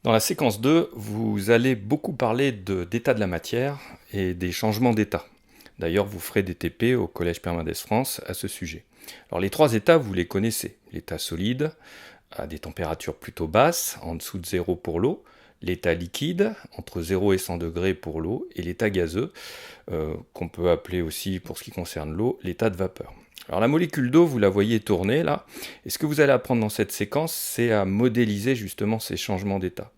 Dans la séquence 2, vous allez beaucoup parler d'état de la matière et des changements d'état. D'ailleurs, vous ferez des TP au Collège Permandes France à ce sujet. Alors les trois états, vous les connaissez. L'état solide, à des températures plutôt basses, en dessous de 0 pour l'eau. L'état liquide, entre 0 et 100 degrés pour l'eau. Et l'état gazeux, qu'on peut appeler aussi, pour ce qui concerne l'eau, l'état de vapeur. Alors la molécule d'eau, vous la voyez tourner là, et ce que vous allez apprendre dans cette séquence, c'est à modéliser justement ces changements d'état.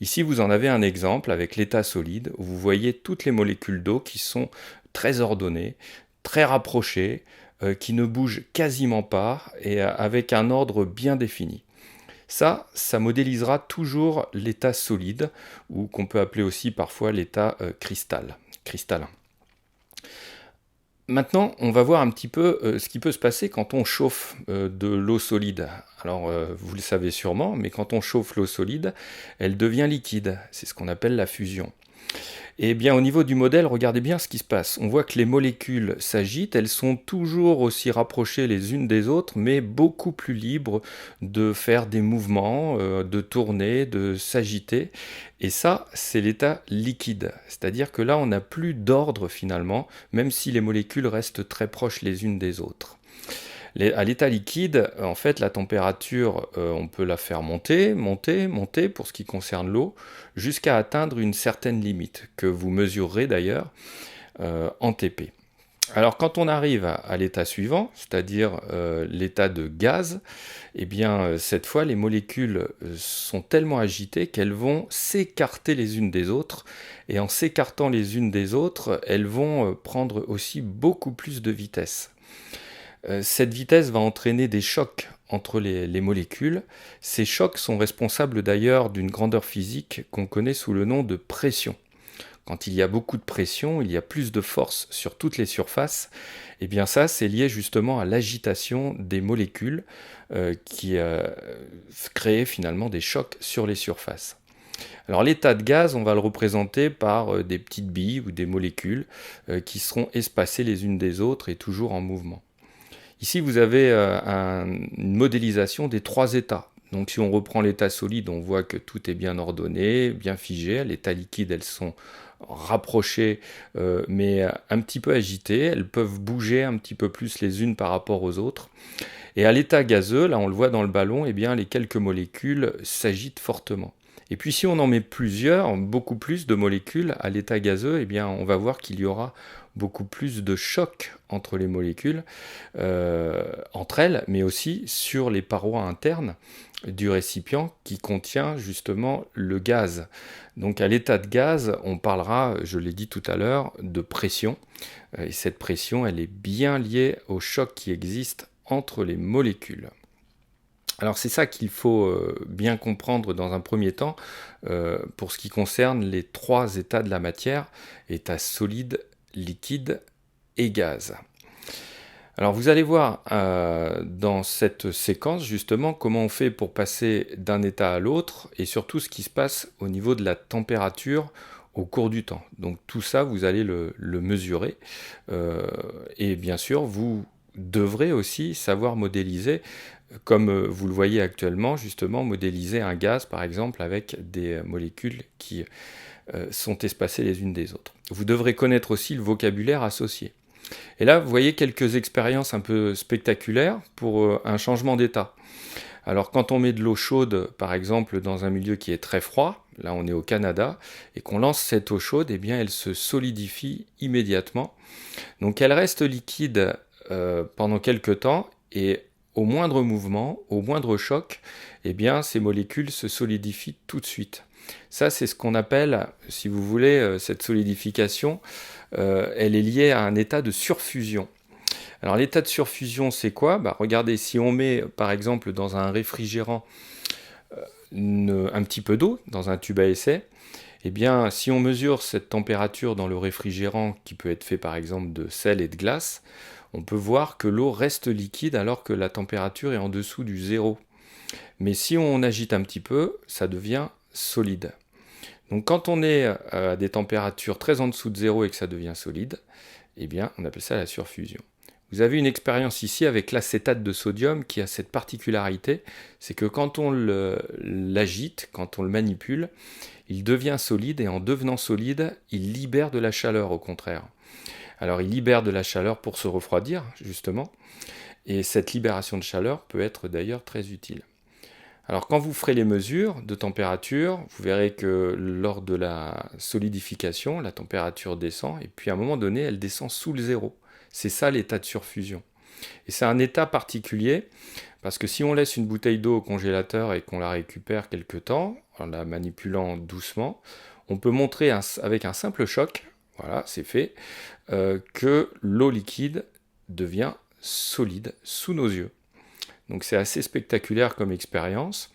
Ici, vous en avez un exemple avec l'état solide, où vous voyez toutes les molécules d'eau qui sont très ordonnées, très rapprochées, qui ne bougent quasiment pas, et avec un ordre bien défini. Ça modélisera toujours l'état solide, ou qu'on peut appeler aussi parfois l'état cristallin. Maintenant, on va voir un petit peu ce qui peut se passer quand on chauffe de l'eau solide. Alors, vous le savez sûrement, mais quand on chauffe l'eau solide, elle devient liquide. C'est ce qu'on appelle la fusion. Et bien, au niveau du modèle, regardez bien ce qui se passe. On voit que les molécules s'agitent, elles sont toujours aussi rapprochées les unes des autres, mais beaucoup plus libres de faire des mouvements, de tourner, de s'agiter. Et ça, c'est l'état liquide. C'est-à-dire que là, on n'a plus d'ordre finalement, même si les molécules restent très proches les unes des autres. À l'état liquide, en fait, la température, on peut la faire monter pour ce qui concerne l'eau, jusqu'à atteindre une certaine limite, que vous mesurerez d'ailleurs en TP. Alors quand on arrive à l'état suivant, c'est-à-dire l'état de gaz, eh bien cette fois les molécules sont tellement agitées qu'elles vont s'écarter les unes des autres, et en s'écartant les unes des autres, elles vont prendre aussi beaucoup plus de vitesse. Cette vitesse va entraîner des chocs entre les molécules. Ces chocs sont responsables d'ailleurs d'une grandeur physique qu'on connaît sous le nom de pression. Quand il y a beaucoup de pression, il y a plus de force sur toutes les surfaces. Et bien ça, c'est lié justement à l'agitation des molécules qui crée finalement des chocs sur les surfaces. Alors l'état de gaz, on va le représenter par des petites billes ou des molécules qui seront espacées les unes des autres et toujours en mouvement. Ici, vous avez une modélisation des trois états. Donc si on reprend l'état solide, on voit que tout est bien ordonné, bien figé. L'état liquide, elles sont rapprochées, mais un petit peu agitées. Elles peuvent bouger un petit peu plus les unes par rapport aux autres. Et à l'état gazeux, là on le voit dans le ballon, eh bien, les quelques molécules s'agitent fortement. Et puis si on en met plusieurs, beaucoup plus de molécules à l'état gazeux, eh bien, on va voir qu'il y aura beaucoup plus de chocs entre les molécules, entre elles, mais aussi sur les parois internes du récipient qui contient justement le gaz. Donc à l'état de gaz, on parlera, je l'ai dit tout à l'heure, de pression. Et cette pression, elle est bien liée au choc qui existe entre les molécules. Alors c'est ça qu'il faut bien comprendre dans un premier temps pour ce qui concerne les trois états de la matière, état solide, liquide et gaz. Alors vous allez voir dans cette séquence justement comment on fait pour passer d'un état à l'autre et surtout ce qui se passe au niveau de la température au cours du temps. Donc tout ça, vous allez le mesurer et bien sûr, vous devrez aussi savoir modéliser, comme vous le voyez actuellement, justement, modéliser un gaz, par exemple, avec des molécules qui sont espacées les unes des autres. Vous devrez connaître aussi le vocabulaire associé. Et là, vous voyez quelques expériences un peu spectaculaires pour un changement d'état. Alors quand on met de l'eau chaude, par exemple, dans un milieu qui est très froid, là on est au Canada, et qu'on lance cette eau chaude, eh bien elle se solidifie immédiatement. Donc elle reste liquide pendant quelques temps, et au moindre mouvement, au moindre choc, eh bien ces molécules se solidifient tout de suite. Ça, c'est ce qu'on appelle, si vous voulez, cette solidification, elle est liée à un état de surfusion. Alors l'état de surfusion, c'est quoi? Regardez, si on met par exemple dans un réfrigérant un petit peu d'eau, dans un tube à essai, eh bien si on mesure cette température dans le réfrigérant, qui peut être fait par exemple de sel et de glace, on peut voir que l'eau reste liquide alors que la température est en dessous du zéro. Mais si on agite un petit peu, ça devient solide. Donc quand on est à des températures très en dessous de zéro et que ça devient solide, eh bien on appelle ça la surfusion. Vous avez une expérience ici avec l'acétate de sodium qui a cette particularité, c'est que quand on l'agite, quand on le manipule, il devient solide et en devenant solide, il libère de la chaleur au contraire. Alors il libère de la chaleur pour se refroidir justement, et cette libération de chaleur peut être d'ailleurs très utile. Alors quand vous ferez les mesures de température, vous verrez que lors de la solidification, la température descend, et puis à un moment donné, elle descend sous le zéro. C'est ça l'état de surfusion. Et c'est un état particulier, parce que si on laisse une bouteille d'eau au congélateur et qu'on la récupère quelque temps, en la manipulant doucement, on peut montrer avec un simple choc, voilà, c'est fait, que l'eau liquide devient solide sous nos yeux. Donc c'est assez spectaculaire comme expérience,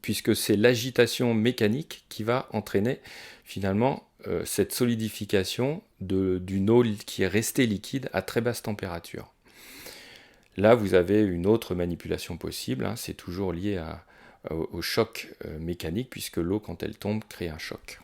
puisque c'est l'agitation mécanique qui va entraîner finalement cette solidification d'une eau qui est restée liquide à très basse température. Là, vous avez une autre manipulation possible, hein, c'est toujours lié au choc mécanique, puisque l'eau, quand elle tombe, crée un choc.